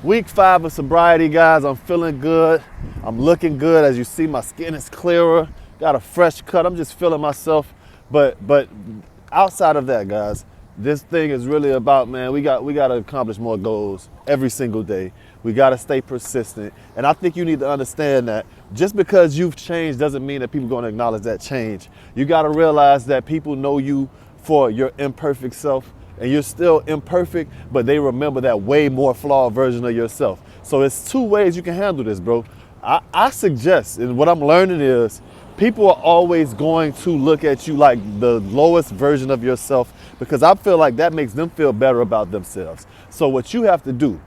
Week 5 of sobriety, guys. I'm feeling good. I'm looking good. As you see, my skin is clearer. Got a fresh cut. I'm just feeling myself. But outside of that, guys, this thing is really about, man, we got to accomplish more goals every single day. We got to stay persistent. And I think you need to understand that just because you've changed doesn't mean that people are going to acknowledge that change. You got to realize that people know you for your imperfect self. And you're still imperfect, but they remember that way more flawed version of yourself. So it's 2 ways you can handle this, bro. I suggest, and what I'm learning is, people are always going to look at you like the lowest version of yourself, because I feel like that makes them feel better about themselves. So what you have to do,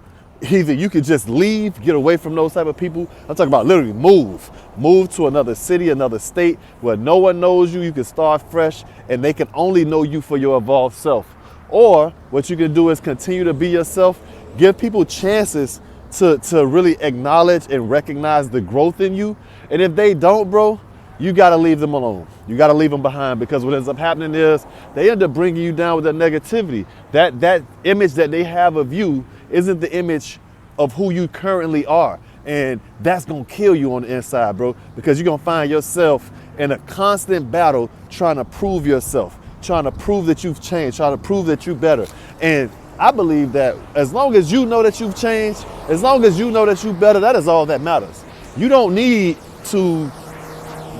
either you could just leave, get away from those type of people. I'm talking about literally move to another city, another state where no one knows you. You can start fresh and they can only know you for your evolved self. Or what you can do is continue to be yourself, give people chances to really acknowledge and recognize the growth in you. And if they don't, bro, you got to leave them alone. You got to leave them behind, because what ends up happening is they end up bringing you down with that negativity. That image that they have of you isn't the image of who you currently are. And that's going to kill you on the inside, bro, because you're going to find yourself in a constant battle trying to prove yourself, trying to prove that you've changed, trying to prove that you're better. And I believe that as long as you know that you've changed, as long as you know that you're better, that is all that matters. You don't need to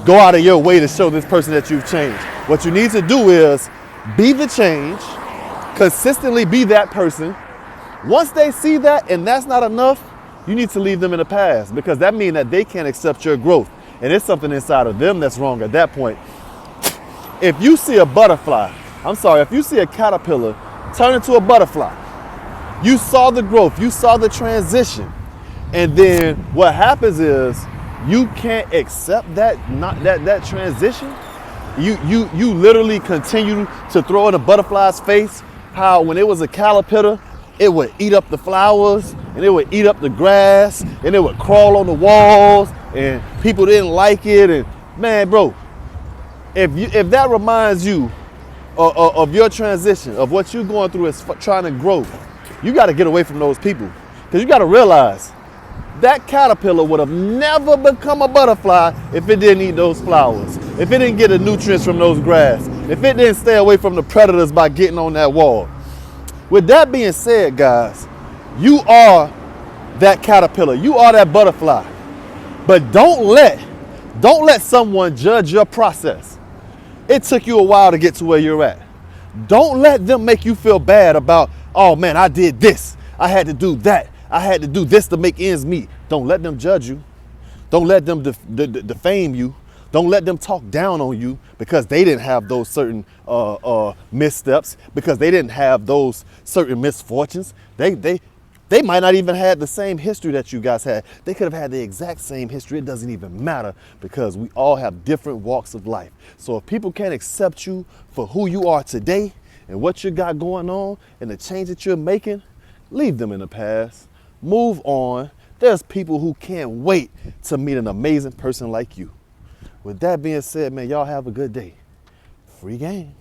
go out of your way to show this person that you've changed. What you need to do is be the change, consistently be that person. Once they see that and that's not enough, you need to leave them in the past, because that means that they can't accept your growth. And it's something inside of them that's wrong at that point. If you see a butterfly, if you see a caterpillar turn into a butterfly, you saw the growth, you saw the transition. And then what happens is you can't accept that transition. You literally continue to throw in a butterfly's face how when it was a caterpillar, it would eat up the flowers and it would eat up the grass and it would crawl on the walls and people didn't like it. And man, bro, if that reminds you of your transition, of what you're going through is trying to grow, you got to get away from those people, because you got to realize that caterpillar would have never become a butterfly if it didn't eat those flowers, if it didn't get the nutrients from those grass, if it didn't stay away from the predators by getting on that wall. With that being said, guys, you are that caterpillar, you are that butterfly, but don't let someone judge your process. It took you a while to get to where you're at. Don't let them make you feel bad about, oh man, I did this, I had to do that, I had to do this to make ends meet. Don't let them judge you. Don't let them defame you. Don't let them talk down on you because they didn't have those certain missteps, because they didn't have those certain misfortunes. They might not even have the same history that you guys had. They could have had the exact same history. It doesn't even matter, because we all have different walks of life. So if people can't accept you for who you are today and what you got going on and the change that you're making, leave them in the past. Move on. There's people who can't wait to meet an amazing person like you. With that being said, man, y'all have a good day. Free game.